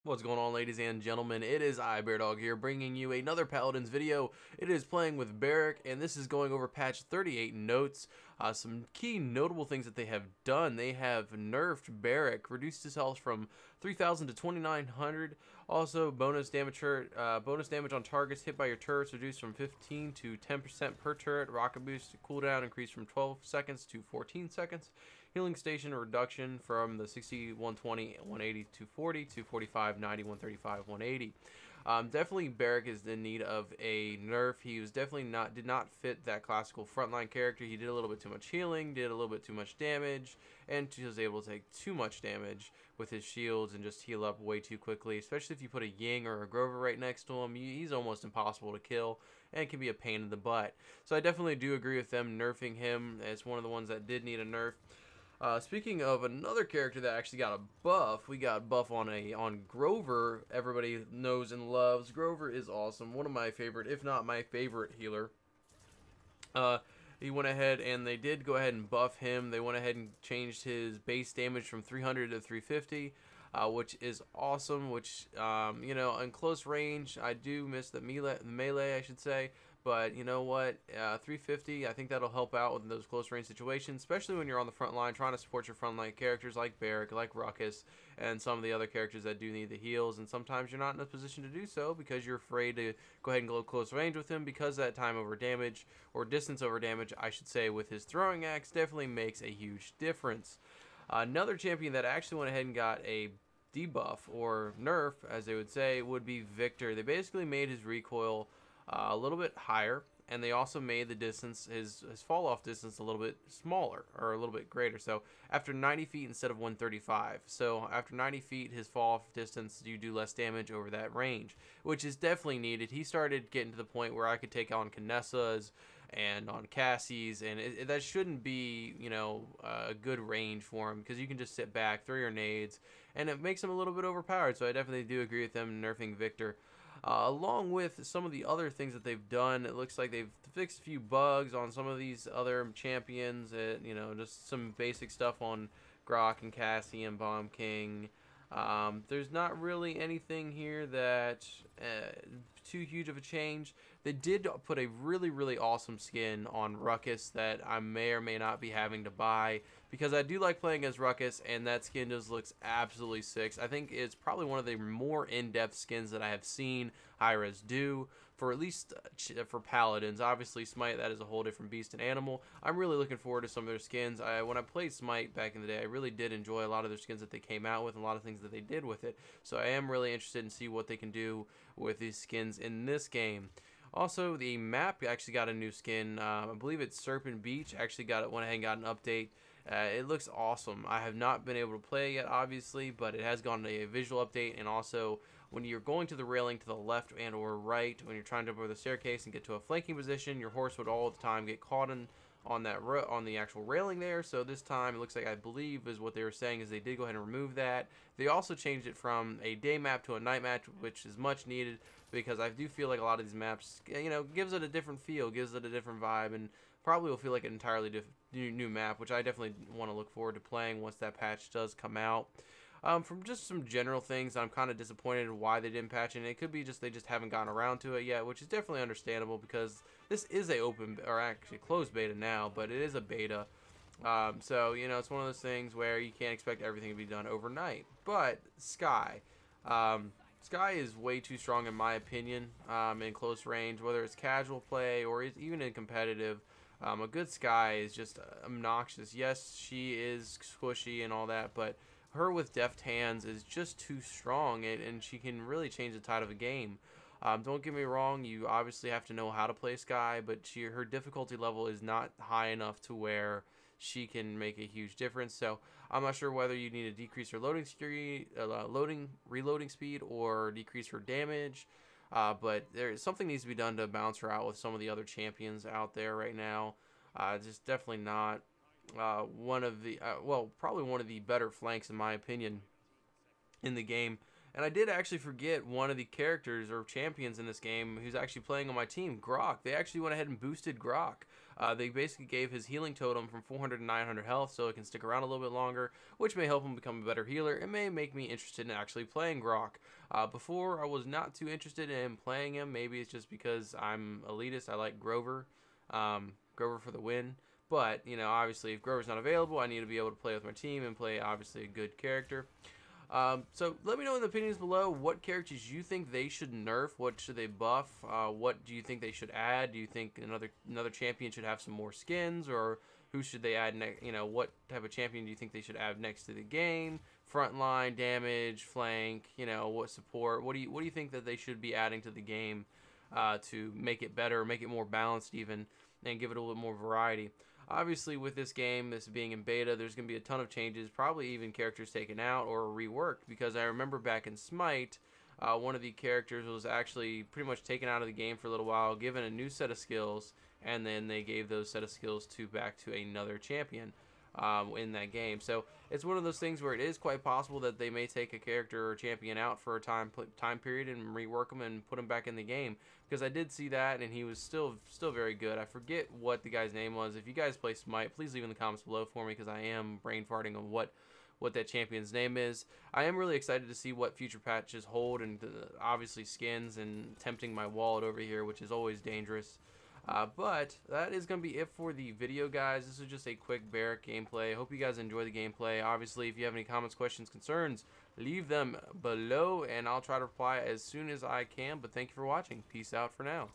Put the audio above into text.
What's going on, ladies and gentlemen? It is Beardog here, bringing you another Paladins video. It is playing with Barik, and this is going over patch 38 notes. Some key notable things that they have done. They have nerfed Barik, reduced his health from 3,000 to 2,900. Also, bonus damage on targets hit by your turrets reduced from 15 to 10% per turret. Rocket boost cooldown increased from 12 seconds to 14 seconds. Healing station reduction from the 60, 120, 180, 240 to 45, 90, 135, 180. Definitely Barik is in need of a nerf. He was definitely did not fit that classical frontline character. He did a little bit too much healing, did a little bit too much damage, and he was able to take too much damage with his shields and just heal up way too quickly. Especially if you put a Ying or a Grover right next to him, he's almost impossible to kill and can be a pain in the butt. So I definitely do agree with them nerfing him. It's one of the ones that did need a nerf. Speaking of another character that actually got a buff, we got a buff on Grover. Everybody knows and loves. Grover is awesome. One of my favorite, if not my favorite healer. He went ahead and they did go ahead and buff him. They went ahead and changed his base damage from 300 to 350. Which is awesome, which, you know, in close range, I do miss the melee, I should say, but you know what, 350, I think that'll help out with those close range situations, especially when you're on the front line trying to support your front line characters like Barik, like Ruckus, and some of the other characters that do need the heals, and sometimes you're not in a position to do so because you're afraid to go ahead and go close range with him, because that time over damage, or distance over damage, I should say, with his throwing axe definitely makes a huge difference. Another champion that actually went ahead and got a debuff, or nerf as they would say, would be Viktor. They basically made his recoil a little bit higher, and they also made the distance, his fall off distance, a little bit smaller, or a little bit greater. So after 90 feet instead of 135, so after 90 feet his fall off distance, you do less damage over that range, which is definitely needed. He started getting to the point where I could take on Canessas and on Cassie's, and that shouldn't be, you know, a good range for him, because you can just sit back, throw your nades, and it makes him a little bit overpowered. So I definitely do agree with them nerfing Viktor. Along with some of the other things that they've done, it looks like they've fixed a few bugs on some of these other champions. You know, just some basic stuff on Grok and Cassie and Bomb King. There's not really anything here that too huge of a change. They did put a really awesome skin on Ruckus that I may or may not be having to buy, because I do like playing as Ruckus, and that skin just looks absolutely sick. I think it's probably one of the more in-depth skins that I have seen Hi-Rez do, for at least for Paladins. Obviously Smite, that is a whole different beast and animal. I'm really looking forward to some of their skins. When I played Smite back in the day, I really did enjoy a lot of their skins that they came out with, and a lot of things that they did with it. So I am really interested in see what they can do with these skins in this game. Also, the map actually got a new skin. I believe it's Serpent Beach. Actually went ahead and got an update. It looks awesome. I have not been able to play it yet, obviously, but it has gotten a visual update. And also, when you're going to the railing to the left and or right, when you're trying to jump over the staircase and get to a flanking position, your horse would all the time get caught on the actual railing there. So this time, it looks like, I believe is what they were saying, is they did go ahead and remove that. They also changed it from a day map to a night map, which is much needed, because I do feel like a lot of these maps, you know, gives it a different feel, gives it a different vibe, and probably will feel like an entirely new map, which I definitely want to look forward to playing once that patch does come out. From just some general things, I'm kind of disappointed in why they didn't patch it. And it could be just they just haven't gotten around to it yet, which is definitely understandable, because this is a open, or actually closed beta now, but it is a beta. So, you know, it's one of those things where you can't expect everything to be done overnight. But Skye. Skye is way too strong in my opinion, in close range, whether it's casual play or even in competitive. A good Skye is just obnoxious. Yes, she is squishy and all that, but her with deft hands is just too strong, and she can really change the tide of a game. Don't get me wrong, you obviously have to know how to play Skye, but her difficulty level is not high enough to where she can make a huge difference. So I'm not sure whether you need to decrease her reloading speed, or decrease her damage. But something needs to be done to balance her out with some of the other champions out there right now. Just definitely not one of the well, probably one of the better flanks in my opinion in the game. And I did actually forget one of the characters or champions in this game who's actually playing on my team, Grok. They actually went ahead and boosted Grok. They basically gave his healing totem from 400 to 900 health so it can stick around a little bit longer, which may help him become a better healer. It may make me interested in actually playing Grok. Before, I was not too interested in playing him. Maybe it's just because I'm elitist. I like Grover. Grover for the win. But, you know, obviously if Grover's not available, I need to be able to play with my team and play, obviously, a good character. So let me know in the opinions below what characters you think they should nerf, what should they buff, what do you think they should add, do you think another champion should have some more skins, or who should they add next, you know, what type of champion do you think they should add next to the game, frontline, damage, flank, you know, what support, what do you think that they should be adding to the game to make it better, make it more balanced even, and give it a little more variety. Obviously, with this game, this being in beta, there's going to be a ton of changes, probably even characters taken out or reworked, because I remember back in Smite, one of the characters was actually pretty much taken out of the game for a little while, given a new set of skills, and then they gave those set of skills back to another champion in that game. So it's one of those things where it is quite possible that they may take a character or champion out for a time period and rework them and put them back in the game, because I did see that and he was still very good. I forget what the guy's name was. If you guys play Smite, please leave in the comments below for me, because I am brain farting on what that champion's name is. I am really excited to see what future patches hold, and obviously skins, and tempting my wallet over here, which is always dangerous. But that is going to be it for the video, guys. This is just a quick Barik gameplay. I hope you guys enjoy the gameplay. Obviously, if you have any comments, questions, concerns, leave them below, and I'll try to reply as soon as I can. But thank you for watching. Peace out for now.